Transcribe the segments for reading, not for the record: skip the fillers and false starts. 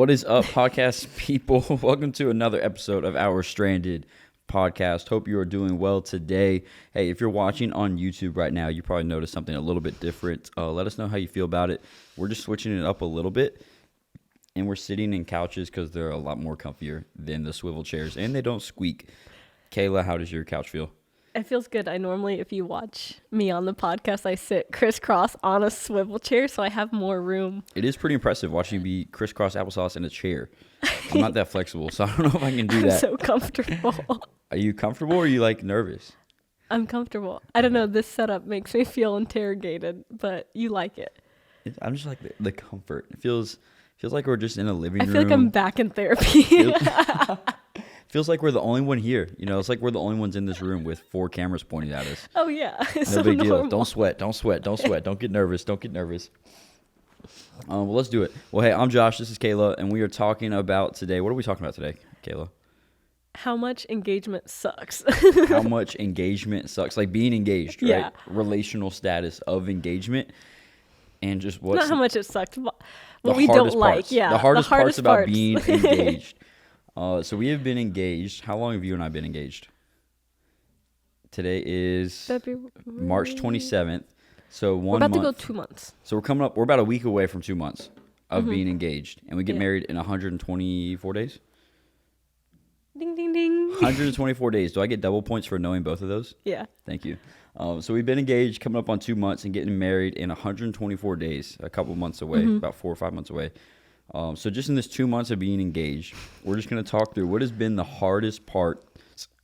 What is up, podcast people? Welcome to another episode of our Stranded podcast. Hope you are doing well today. Hey, if you're watching on YouTube right now, you probably noticed something a little bit different. Let us know how you feel about it. We're just switching it up a little bit, and we're sitting in couches because they're a lot more comfier than the swivel chairs, and they don't squeak. Kayla, how does your couch feel? It feels good. I normally, if you watch me on the podcast, I sit crisscross on a swivel chair, so I have more room. It is pretty impressive watching you be crisscross applesauce in a chair. I'm not that flexible, so I don't know if I can do that. I'm so comfortable. Are you comfortable or are you like nervous? I'm comfortable. I don't know. This setup makes me feel interrogated, but you like it. I'm just like the comfort. It feels like we're just in a living room. I feel like I'm back in therapy. Feels like we're the only one here. You know, it's like we're the only ones in this room with 4 cameras pointing at us. Oh, yeah. No so big normal. deal. Don't sweat. Don't get nervous. Well, let's do it. Well, hey, I'm Josh. This is Kayla, and we are talking about today. What are we talking about today, Kayla? How much engagement sucks. How much engagement sucks. Like being engaged, right? Yeah. Relational status of engagement. And just what's Not how much it sucks, but what the we hardest don't like. parts. Yeah. The hardest parts about parts. being engaged. So we have been engaged. How long have you and I been engaged? Today is February. March 27th. So We're about month. to go 2 months. So we're about a week away from 2 months of being engaged. And we get Yeah. married in 124 days? Ding, ding, ding. 124 days. Do I get double points for knowing both of those? Yeah. Thank you. So we've been engaged, coming up on 2 months, and getting married in 124 days, a couple months away, about 4 or 5 months away. So just in this 2 months of being engaged, we're just going to talk through what has been the hardest part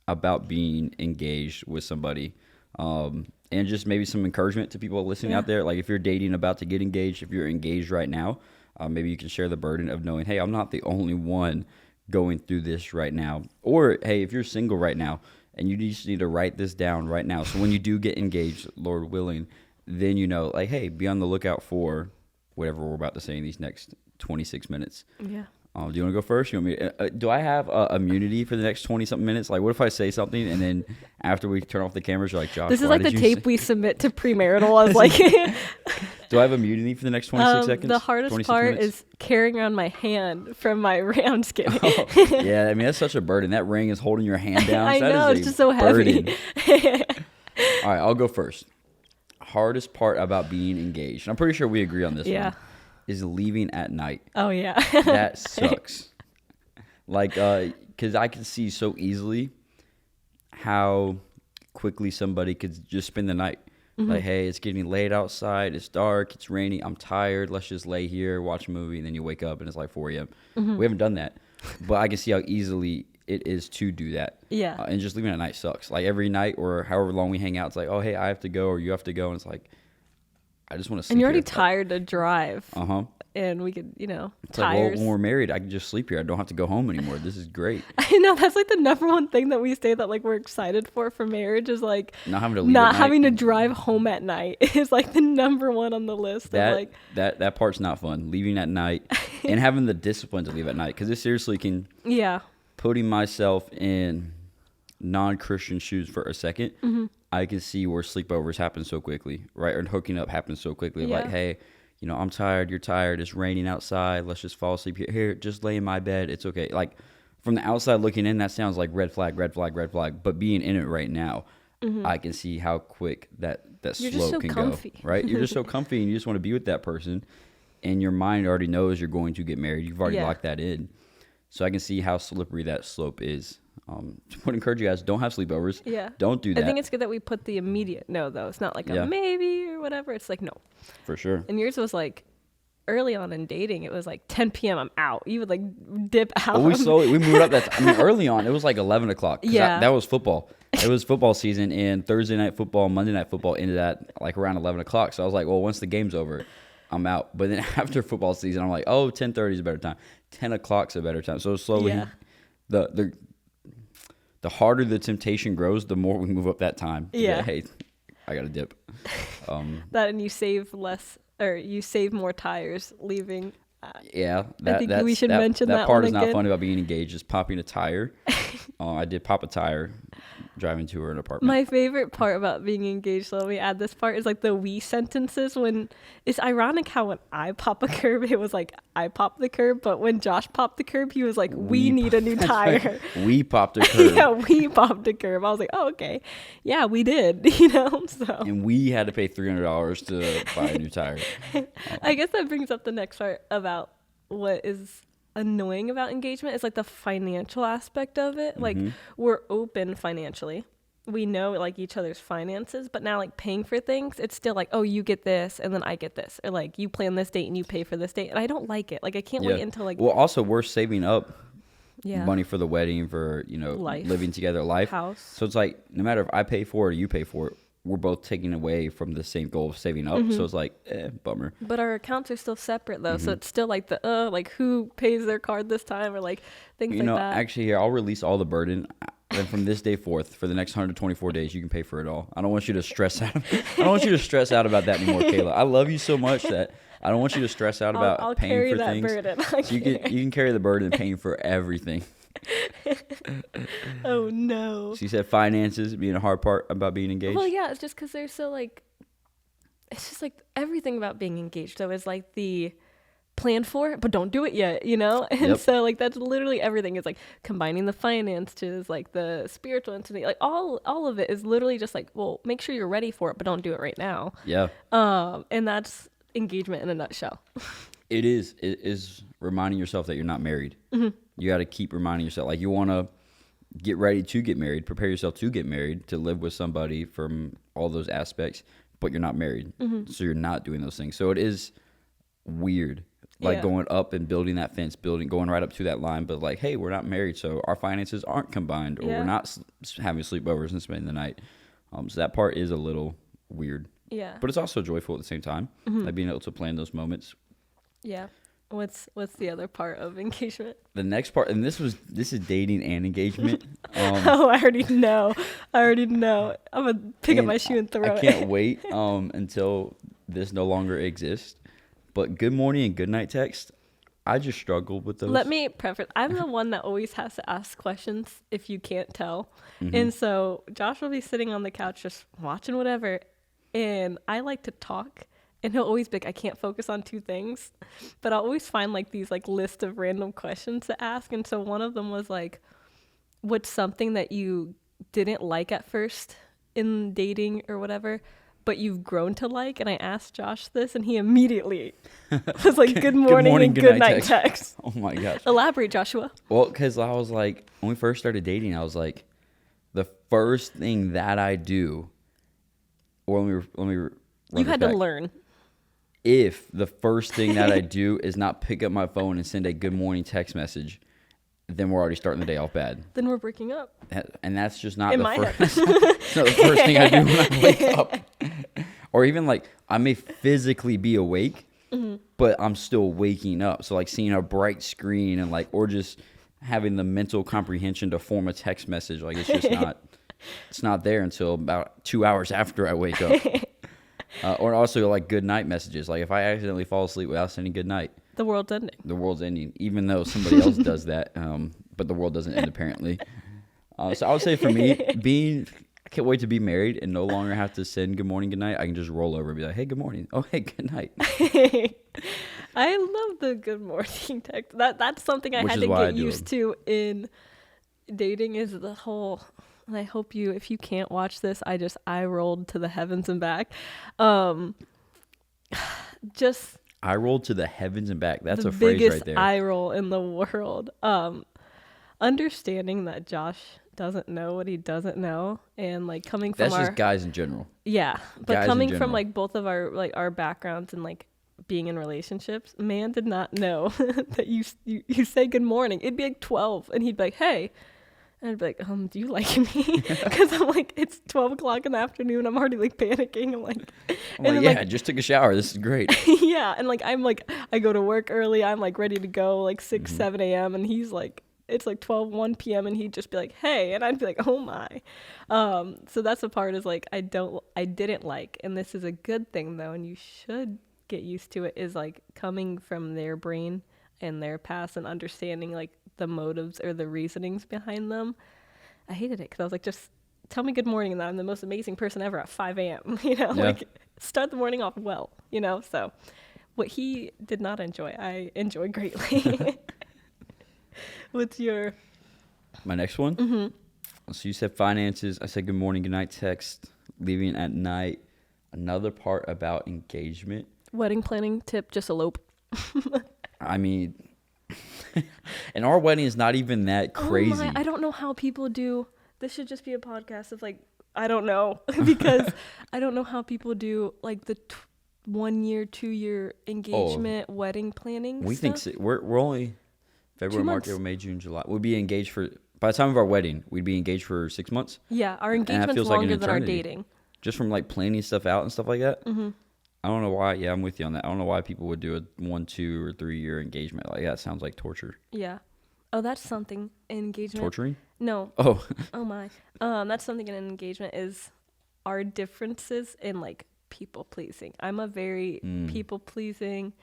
about being engaged with somebody. And just maybe some encouragement to people listening out there. Like if you're dating, about to get engaged, if you're engaged right now, maybe you can share the burden of knowing, hey, I'm not the only one going through this right now. Or, hey, if you're single right now and you just need to write this down right now. So when you do get engaged, Lord willing, then you know, like, hey, be on the lookout for whatever we're about to say in these next 26 minutes. Yeah. Do you want to go first? You want me? Do I have immunity for the next 20-something minutes? Like, what if I say something and then after we turn off the cameras, you're like, Josh, This is like the tape we submit to premarital. As like, do I have immunity for the next 26 seconds? The hardest part is carrying around my hand from my ring. I'm just kidding. Yeah, I mean, that's such a burden. That ring is holding your hand down. I That know, is it's just so heavy. All right, I'll go first. Hardest part about being engaged. I'm pretty sure we agree on this one. Is leaving at night. Oh, yeah. That sucks. Like, because I can see so easily how quickly somebody could just spend the night. Like, hey, it's getting late outside. It's dark. It's raining. I'm tired. Let's just lay here, watch a movie, and then you wake up and it's like 4 a.m. We haven't done that. But I can see how easily it is to do that. Yeah. And just leaving at night sucks. Like, every night or however long we hang out, it's like, oh, hey, I have to go or you have to go. And it's like, I just want to sleep. And you're already here. tired to drive. Uh-huh. And we could, It's tires. like, well, when we're married, I can just sleep here. I don't have to go home anymore. This is great. I know, that's like the number one thing that we say that like we're excited for marriage is like Not having to leave not at having night. to drive home at night is like the number one on the list. That of like, that part's not fun. Leaving at night and having the discipline to leave at night, because it seriously can. yeah. Putting myself in non-Christian shoes for a second, I can see where sleepovers happen so quickly, right? Or hooking up happens so quickly. Yeah. Like, hey, I'm tired. You're tired. It's raining outside. Let's just fall asleep here. Here, just lay in my bed. It's okay. Like, from the outside looking in, that sounds like red flag. But being in it right now, I can see how quick that You're just slope so can comfy. go. Right? You're just so comfy, and you just want to be with that person, and your mind already knows you're going to get married. You've already locked that in. So I can see how slippery that slope is. Would encourage you guys, don't have sleepovers. Yeah. Don't do that. I think it's good that we put the immediate no, though. It's not like Yeah. a maybe or whatever. It's like no. For sure. And yours was like early on in dating. It was like 10 p.m. I'm out. You would like dip out. Well, we moved up. Early on, it was like 11 o'clock. Yeah. That was football. It was football season, and Thursday night football, Monday night football ended at like around 11 o'clock. So I was like, well, once the game's over, I'm out. But then after football season, I'm like, oh, 10:30 is a better time. 10 o'clock's a better time. So slowly, the harder the temptation grows, the more we move up that time. Yeah. Hey, I got to dip. That and you save less or you save more tires leaving. Yeah. I think we should mention that part one is not again. fun about being engaged, is popping a tire. I did pop a tire driving to her apartment. My favorite part about being engaged, so let me add this part, is like the we sentences. When it's ironic how when I pop a curb, it was like I popped the curb, but when Josh popped the curb, he was like, we need a new tire. We popped a curb. Yeah, we popped a curb. I was like, oh, okay. Yeah, we did, so. And we had to pay $300 to buy a new tire. I guess that brings up the next part about what is annoying about engagement is like the financial aspect of it. Like we're open financially, we know like each other's finances, but now like paying for things, it's still like, oh, you get this and then I get this, or like you plan this date and you pay for this date, and I don't like it. Like I can't wait until like, well, also we're saving up yeah, money for the wedding, for life, living together, life, house. So it's like no matter if I pay for it or you pay for it, we're both taking away from the same goal of saving up. So it's like, bummer. But our accounts are still separate though, so it's still like the like who pays their card this time, or like things like that. Actually, here I'll release all the burden. Then from this day forth, for the next 124 days, you can pay for it all. I don't want you to stress out. I don't want you to stress out about that anymore, Kayla. I love you so much that I don't want you to stress out about I'll paying carry for that things. Burden. So you can carry the burden of paying for everything. Oh no. She said finances being a hard part about being engaged. Well, yeah, it's just because they're so like, it's just like everything about being engaged though is like the plan for it, but don't do it yet, And so like that's literally everything. Is like combining the finances, like the spiritual entity, like all of it is literally just like, well, make sure you're ready for it, but don't do it right now. Yeah. And that's engagement in a nutshell. It is reminding yourself that you're not married. You got to keep reminding yourself, like you want to get ready to get married, prepare yourself to get married, to live with somebody from all those aspects, but you're not married. So you're not doing those things. So it is weird, like going up and building that fence, going right up to that line, but like, hey, we're not married, so our finances aren't combined, or we're not having sleepovers and spending the night. So that part is a little weird. Yeah. But it's also joyful at the same time, like being able to plan those moments. Yeah. What's the other part of engagement? The next part, and this is dating and engagement. Oh, I already know. I'm gonna pick up my shoe and throw it. I can't wait until this no longer exists. But good morning and good night text, I just struggled with those. Let me preface. I'm the one that always has to ask questions if you can't tell. And so Josh will be sitting on the couch just watching whatever, and I like to talk. And he'll always be like, I can't focus on two things. But I'll always find like these like list of random questions to ask. And so one of them was like, what's something that you didn't like at first in dating or whatever, but you've grown to like? And I asked Josh this, and he immediately was like, good morning and good night text. Oh my gosh. Elaborate, Joshua. Well, because I was like, when we first started dating, I was like, the first thing that I do, or let me you had to learn. If the first thing that I do is not pick up my phone and send a good morning text message, then we're already starting the day off bad. Then we're breaking up. And that's just not it's not the first thing I do when I wake up. Or even like I may physically be awake, but I'm still waking up. So like seeing a bright screen and like, or just having the mental comprehension to form a text message, like it's just not, it's not there until about 2 hours after I wake up. Or also like good night messages. Like if I accidentally fall asleep without sending good night, the world's ending. The world's ending, even though somebody else does that. But the world doesn't end apparently. So I would say for me, I can't wait to be married and no longer have to send good morning, good night. I can just roll over and be like, hey, good morning. Oh, hey, good night. I love the good morning text. That's something I had to get used to in dating, is the whole. And I hope if you can't watch this, I rolled to the heavens and back. Just I rolled to the heavens and back. That's a phrase right there. The biggest eye roll in the world. Understanding that Josh doesn't know what he doesn't know, and like coming from just guys in general. Yeah, but guys coming from like both of our backgrounds and like being in relationships, man did not know that you say good morning. It'd be like 12, and he'd be like, hey. And I'd be like, do you like me? Because I'm like, it's 12 o'clock in the afternoon. I'm already like panicking. I'm like, I just took a shower. This is great. Yeah. And like, I go to work early. I'm like ready to go like 6, 7 a.m. And he's like, it's like 1 p.m. And he'd just be like, hey. And I'd be like, oh my. So that's the part is like, I didn't like, and this is a good thing though. And you should get used to it, is like coming from their brain and their past and understanding like the motives or the reasonings behind them. I hated it because I was like, just tell me good morning and that I'm the most amazing person ever at 5 a.m. You know, Yeah. like start the morning off well, you know? So what he did not enjoy, I enjoy greatly. What's your... My next one? Mm-hmm. So you said finances. I said good morning, good night text, leaving at night. Another part about engagement. Wedding planning tip, just elope. I mean, and our wedding is not even that crazy. Oh my, I don't know how people do. This should just be a podcast of like, I don't know. Because I don't know how people do like the 1 year, 2 year engagement, wedding planning We stuff. think we're only February, March, April, May, June, July. We'll be engaged for, by the time of our wedding, we'd be engaged for 6 months. Yeah, our And that engagement's feels like an longer than our eternity. dating. Just from like planning stuff out and stuff like that. Mm-hmm. I don't know why. Yeah, I'm with you on that. I don't know why people would do a 1, 2, or 3 year engagement. Like that sounds like torture. Yeah. Oh, that's something. Engagement. Torturing? No. Oh. Oh my. That's something in an engagement is our differences in like people pleasing. I'm a very people pleasing,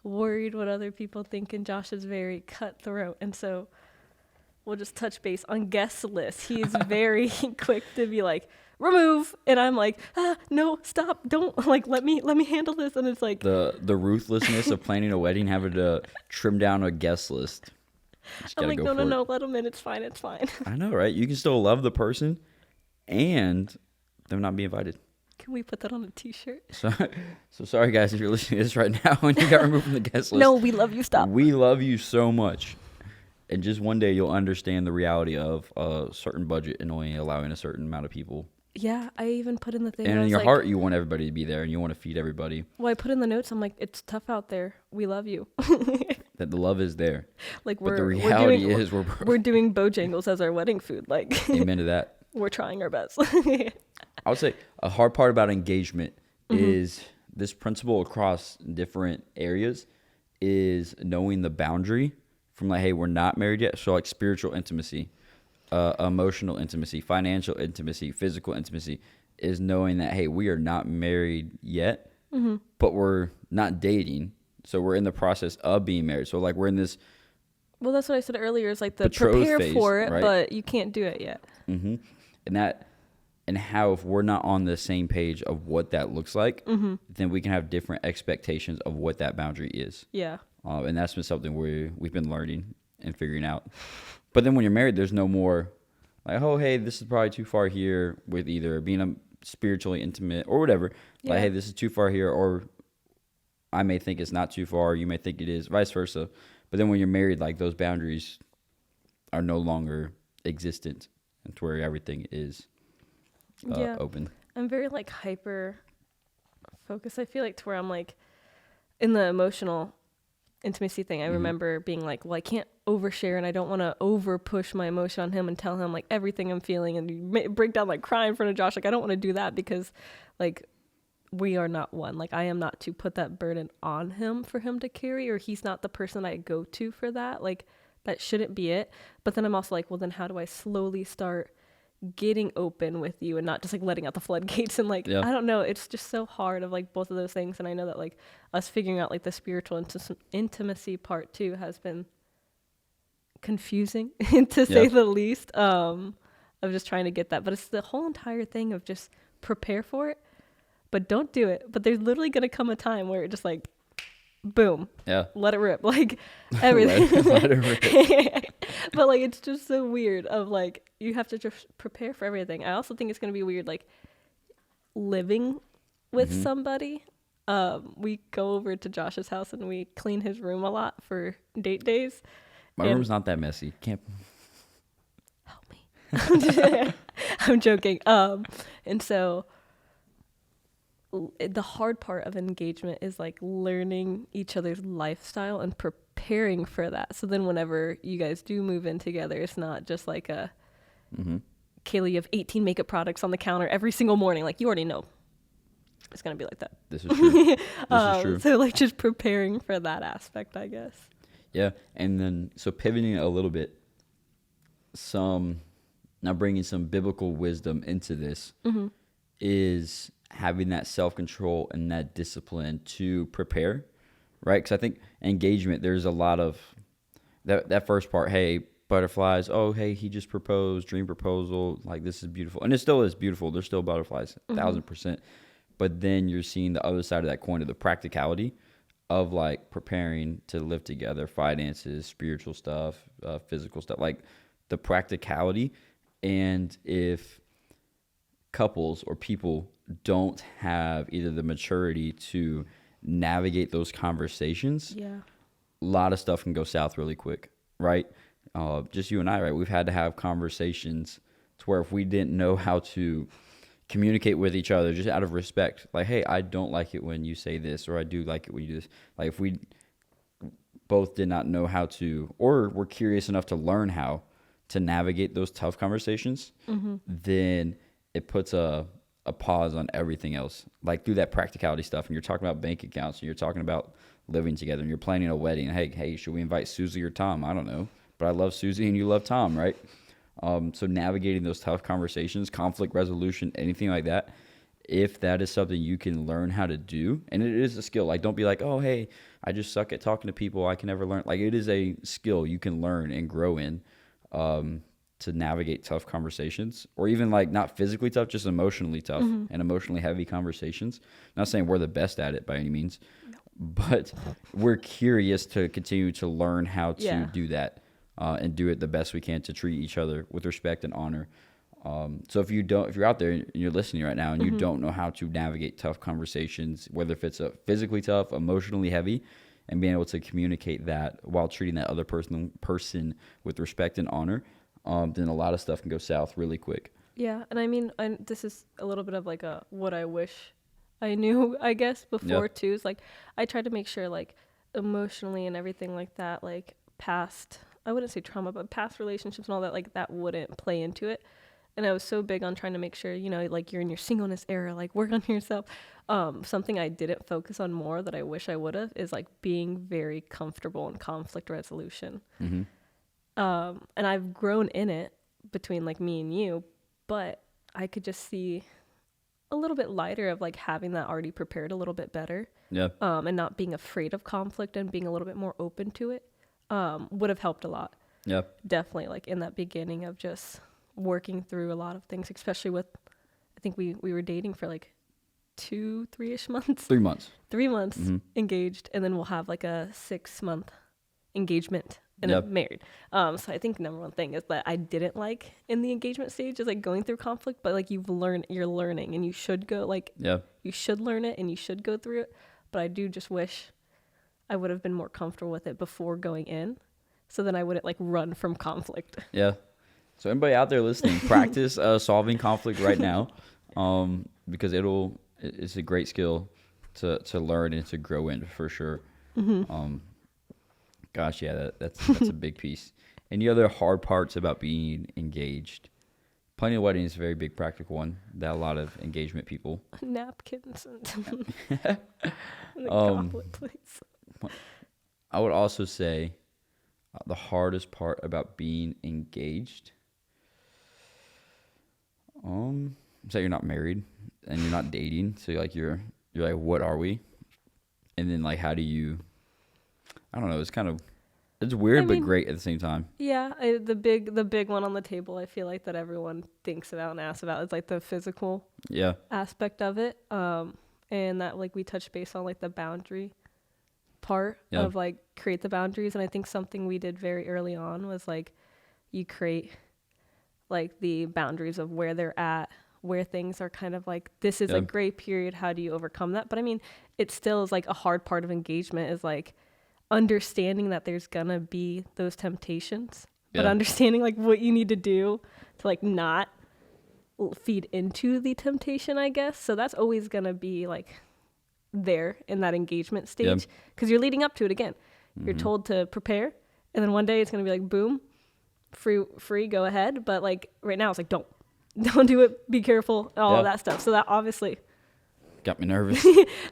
worried what other people think, and Josh is very cutthroat. And so we'll just touch base on guest lists. He's very quick to be like, remove, and I'm like, no, stop, don't, like, let me handle this. And it's like the ruthlessness of planning a wedding, having to trim down a guest list. I'm like, no, let them in. It's fine. I know, right? You can still love the person and them not be invited. Can we put that on a t-shirt? So sorry, guys, if you're listening to this right now and you got removed from the guest list. No, we love you. Stop. We love you so much. And just one day you'll understand the reality of a certain budget and only allowing a certain amount of people. Yeah, I even put in the thing. And in your heart, you want everybody to be there and you want to feed everybody. Well, I put in the notes. I'm like, it's tough out there. We love you. That the love is there. Like but the reality is we're doing Bojangles as our wedding food. Like, amen to that. We're trying our best. I would say a hard part about engagement is this principle across different areas is knowing the boundary from like, hey, we're not married yet. So like spiritual intimacy, emotional intimacy, financial intimacy, physical intimacy is knowing that, hey, we are not married yet, but we're not dating. So we're in the process of being married. So like we're in this. Well, that's what I said earlier. Is like the betrothed prepare phase, for it, right? but you can't do it yet. Mm-hmm. And how if we're not on the same page of what that looks like, then we can have different expectations of what that boundary is. Yeah. And that's been something we've been learning and figuring out. But then when you're married, there's no more like, oh, hey, this is probably too far here with either being spiritually intimate or whatever. Yeah. Like, hey, this is too far here, or I may think it's not too far. You may think it is, vice versa. But then when you're married, like those boundaries are no longer existent. And to where everything is open. I'm very like hyper focused. I feel like to where I'm like in the emotional intimacy thing. I remember being like, well, I can't overshare and I don't want to over push my emotion on him and tell him like everything I'm feeling and you break down like cry in front of Josh. Like I don't want to do that because like we are not one. Like I am not to put that burden on him for him to carry, or he's not the person I go to for that. Like that shouldn't be it. But then I'm also like, well, then how do I slowly start getting open with you and not just like letting out the floodgates? And like, I don't know. It's just so hard of like both of those things. And I know that like us figuring out like the spiritual intimacy part too has been confusing to say the least, of just trying to get that. But it's the whole entire thing of just prepare for it, but don't do it. But there's literally going to come a time where it just like, boom, let it rip, like everything. let it rip. But like it's just so weird of like you have to just prepare for everything. I also think it's going to be weird like living with somebody. We go over to Josh's house and we clean his room a lot for date days. My room's not that messy. Can't help me. I'm joking. And so the hard part of engagement is like learning each other's lifestyle and preparing for that. So then whenever you guys do move in together, it's not just like a Kayla, you have 18 makeup products on the counter every single morning. Like you already know it's going to be like that. This is true. This is true. So like just preparing for that aspect, I guess. Yeah. And then, so pivoting a little bit, now bringing some biblical wisdom into this is having that self-control and that discipline to prepare, right? Because I think engagement, there's a lot of that first part, hey, butterflies. Oh, hey, he just proposed, dream proposal. Like, this is beautiful. And it still is beautiful. There's still butterflies, 1,000%. But then you're seeing the other side of that coin, of the practicality of like preparing to live together, finances, spiritual stuff, physical stuff, like the practicality. And if couples or people don't have either the maturity to navigate those conversations, Yeah. a lot of stuff can go south really quick, right? Just you and I, right? We've had to have conversations to where if we didn't know how to communicate with each other just out of respect, like, hey, I don't like it when you say this, or I do like it when you do this. Like, if we both did not know how to, or were curious enough to learn how to navigate those tough conversations, then it puts a pause on everything else. Like, through that practicality stuff, and you're talking about bank accounts, and you're talking about living together, and you're planning a wedding. Hey, should we invite Susie or Tom? I don't know, but I love Susie and you love Tom, right? So navigating those tough conversations, conflict resolution, anything like that, if that is something you can learn how to do, and it is a skill. Like, don't be like, oh, hey, I just suck at talking to people, I can never learn. Like, it is a skill you can learn and grow in, to navigate tough conversations, or even like not physically tough, just emotionally tough and emotionally heavy conversations. Not saying we're the best at it by any means, but we're curious to continue to learn how to do that. And do it the best we can to treat each other with respect and honor. So if you're out there and you're listening right now and you don't know how to navigate tough conversations, whether if it's a physically tough, emotionally heavy, and being able to communicate that while treating that other person with respect and honor, then a lot of stuff can go south really quick. Yeah, and I mean, this is a little bit of like a what I wish I knew, I guess, before too. Is like I try to make sure like emotionally and everything like that, like past, I wouldn't say trauma, but past relationships and all that, like that wouldn't play into it. And I was so big on trying to make sure, you know, like you're in your singleness era, like work on yourself. Something I didn't focus on more that I wish I would have is like being very comfortable in conflict resolution. And I've grown in it between like me and you, but I could just see a little bit lighter of like having that already prepared a little bit better. Yeah. And not being afraid of conflict and being a little bit more open to it. Would have helped a lot. Yeah. Definitely, like in that beginning of just working through a lot of things, especially with, I think we were dating for like 3-ish months. 3 months. 3 months engaged, and then we'll have like a 6-month engagement and then married. So I think number one thing is that I didn't like in the engagement stage is like going through conflict, but like you're learning, and you should go like, you should learn it and you should go through it. But I do just wish I would have been more comfortable with it before going in, so then I wouldn't like run from conflict. Yeah. So anybody out there listening, practice solving conflict right now, because it's a great skill to learn and to grow in for sure. Gosh, yeah, that's a big piece. Any other hard parts about being engaged? Planning a wedding is a very big practical one that a lot of engagement people. Napkins and the goblet, please. I would also say the hardest part about being engaged, is that you're not married and you're not dating. So like you're like, what are we? And then like, how do you? I don't know. It's weird, but great at the same time. Yeah, the big one on the table, I feel like that everyone thinks about and asks about is like the physical aspect of it, and that like we touched base on like the boundary part of like create the boundaries. And I think something we did very early on was like you create like the boundaries of where they're at, where things are kind of like, this is a gray period, how do you overcome that? But I mean, it still is like a hard part of engagement is like understanding that there's gonna be those temptations, but understanding like what you need to do to like not feed into the temptation, I guess. So that's always gonna be like there in that engagement stage, because you're leading up to it again. You're told to prepare, and then one day it's gonna be like boom, free, go ahead. But like right now it's like don't do it, be careful, all of that stuff. So that obviously got me nervous.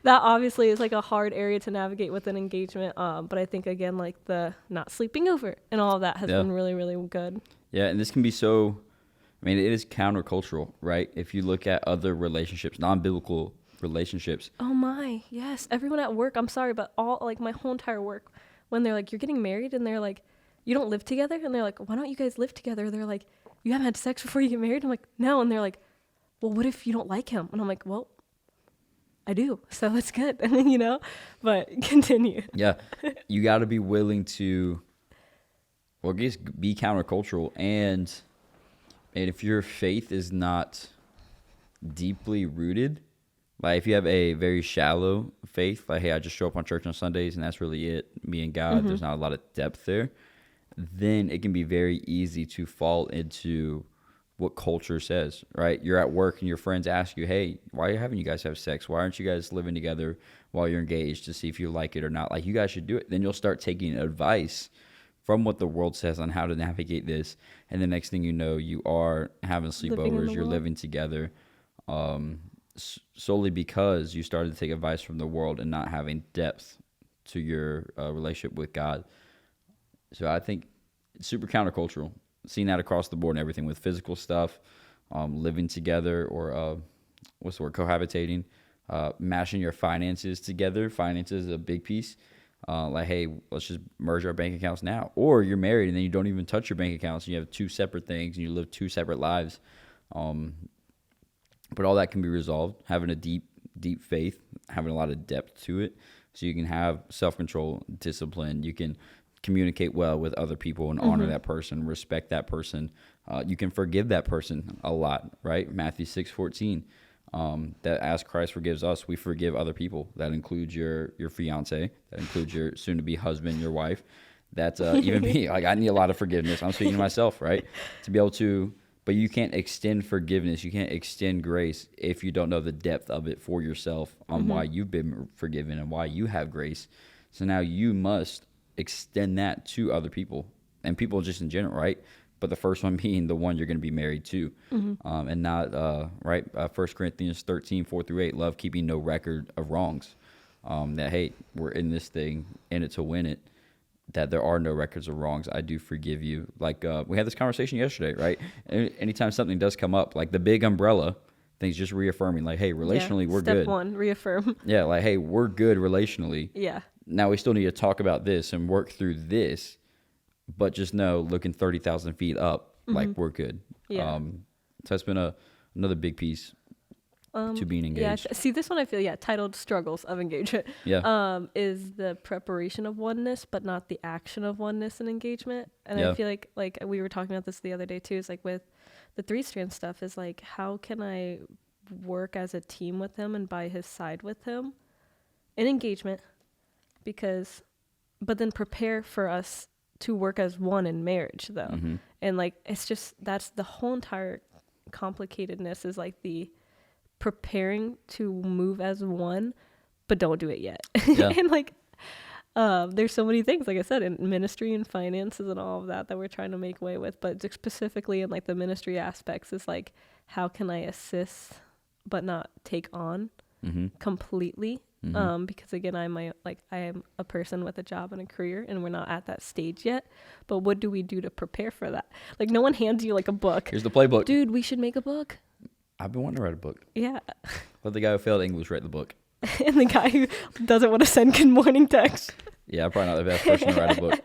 That obviously is like a hard area to navigate with an engagement. But I think again, like the not sleeping over and all of that has been really, really good. Yeah, and this can be so, I mean, it is countercultural, right? If you look at other relationships, non-biblical relationships. Oh my, yes. Everyone at work, I'm sorry, but all like my whole entire work, when they're like, you're getting married, and they're like, you don't live together? And they're like, why don't you guys live together? They're like, you haven't had sex before you get married? I'm like, no. And they're like, well, what if you don't like him? And I'm like, well, I do. So it's good, you know, but continue. Yeah. You got to be willing to, well, I guess be countercultural. And if your faith is not deeply rooted, like if you have a very shallow faith, like, hey, I just show up on church on Sundays and that's really it, me and God, there's not a lot of depth there, then it can be very easy to fall into what culture says, right? You're at work and your friends ask you, hey, why haven't you guys have sex? Why aren't you guys living together while you're engaged to see if you like it or not? Like, you guys should do it. Then you'll start taking advice from what the world says on how to navigate this. And the next thing you know, you are having sleepovers, you're living together, solely because you started to take advice from the world and not having depth to your relationship with God. So I think it's super countercultural. Seen that across the board and everything with physical stuff, living together, or what's the word, cohabitating, mashing your finances together. Finances is a big piece. Like, hey, let's just merge our bank accounts now. Or you're married and then you don't even touch your bank accounts. And you have two separate things and you live two separate lives. But all that can be resolved. Having a deep faith, having a lot of depth to it. So you can have self-control, discipline. You can communicate well with other people and honor that person, respect that person. You can forgive that person a lot, right? Matthew 6:14. That as Christ forgives us, we forgive other people. That includes your fiance. That includes your soon-to-be husband, your wife. That's even me. Like, I need a lot of forgiveness. I'm speaking to myself, right? To be able to, but you can't extend forgiveness. You can't extend grace if you don't know the depth of it for yourself on why you've been forgiven and why you have grace. So now you must extend that to other people and people just in general, right? But the first one being the one you're going to be married to, and not, right? 1 Corinthians 13:4-8, love keeping no record of wrongs. That, hey, we're in this thing, in it to win it, that there are no records of wrongs. I do forgive you. Like, we had this conversation yesterday, right? Anytime something does come up, like the big umbrella, things just reaffirming, like, hey, relationally, we're good. Step one, reaffirm. Yeah, like, hey, we're good relationally. Yeah. Now we still need to talk about this and work through this, but just know, looking 30,000 feet up, like, we're good. Yeah. So that's been another big piece to being engaged. Yeah. See, this one I feel, titled Struggles of Engagement. Yeah. Is the preparation of oneness, but not the action of oneness and engagement. And I feel like we were talking about this the other day too, is like with the 3-strand stuff is like, how can I work as a team with him and by his side with him in engagement? But then prepare for us to work as one in marriage though. And like, it's just, that's the whole entire complicatedness is like the preparing to move as one, but don't do it yet. Yeah. And like, there's so many things, like I said, in ministry and finances and all of that we're trying to make way with, but specifically in like the ministry aspects is like, how can I assist, but not take on completely? Because again, I am a person with a job and a career and we're not at that stage yet, but what do we do to prepare for that? Like, no one hands you like a book. Here's the playbook. Dude, we should make a book. I've been wanting to write a book. Yeah. Let the guy who failed English write the book. And the guy who doesn't want to send good morning text. Yeah, I'm probably not the best person to write a book.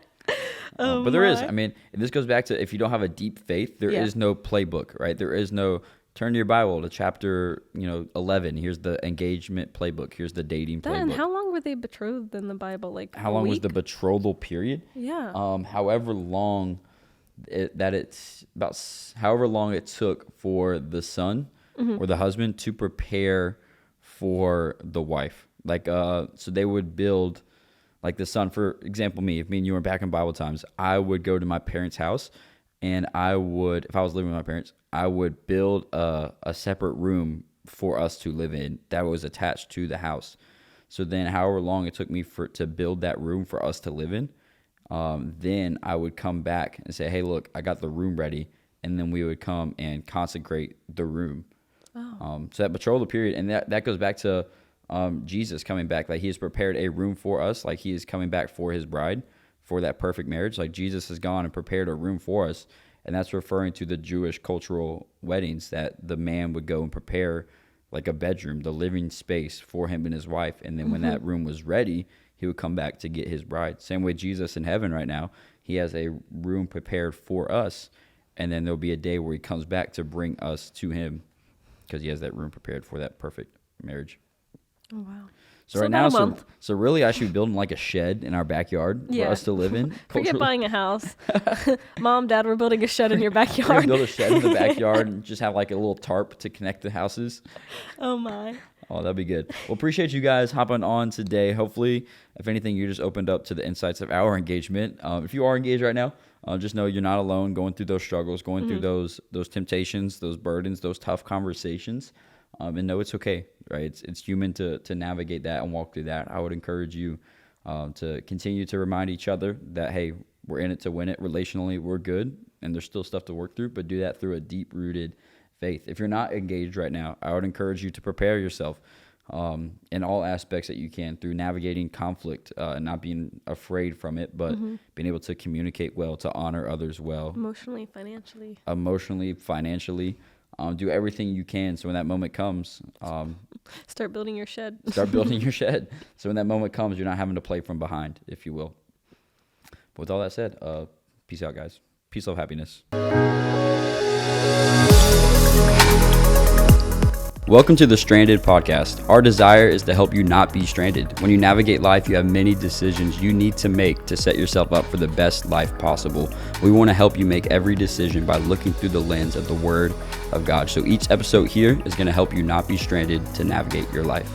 But there is. I mean, this goes back to, if you don't have a deep faith, there is no playbook, right? There is no, turn to your Bible to chapter 11. Here's the engagement playbook. Here's the dating playbook. And how long were they betrothed in the Bible? Like, how long was the betrothal period? Yeah. However long however long it took for the son or the husband to prepare for the wife. Like, so they would build, like the son, for example, if me and you were back in Bible times, I would go to my parents' house and I would, if I was living with my parents, I would build a separate room for us to live in that was attached to the house. So then however long it took me to build that room for us to live in, then I would come back and say, hey, look, I got the room ready. And then we would come and consecrate the room. Oh. So that betrothal period, and that goes back to Jesus coming back. Like, he has prepared a room for us. Like, he is coming back for his bride, for that perfect marriage. Like, Jesus has gone and prepared a room for us. And that's referring to the Jewish cultural weddings, that the man would go and prepare like a bedroom, the living space for him and his wife. And then when that room was ready, he he would come back to get his bride. Same way Jesus in heaven right now, he has a room prepared for us, and then there'll be a day where he comes back to bring us to him because he has that room prepared for that perfect marriage. Oh, wow. So right now, so really I should be building like a shed in our backyard for us to live in. Forget buying a house. Mom, Dad, we're building a shed in your backyard. We're gonna build a shed in the backyard and just have like a little tarp to connect the houses. Oh, my. Oh, that'd be good. Well, appreciate you guys hopping on today. Hopefully, if anything, you just opened up to the insights of our engagement. If you are engaged right now, just know you're not alone going through those struggles, going through those temptations, those burdens, those tough conversations. And know it's okay, right? It's human to navigate that and walk through that. I would encourage you to continue to remind each other that, hey, we're in it to win it. Relationally, we're good, and there's still stuff to work through, but do that through a deep-rooted faith. If you're not engaged right now, I would encourage you to prepare yourself in all aspects that you can through navigating conflict and not being afraid from it, but being able to communicate well, to honor others well. Emotionally, financially. Do everything you can so when that moment comes, start building your shed. Start building your shed. So when that moment comes, you're not having to play from behind, if you will. But with all that said, peace out, guys. Peace, love, happiness. Welcome to the Stranded Podcast. Our desire is to help you not be stranded. When you navigate life, you have many decisions you need to make to set yourself up for the best life possible. We want to help you make every decision by looking through the lens of the Word of God. So each episode here is going to help you not be stranded to navigate your life.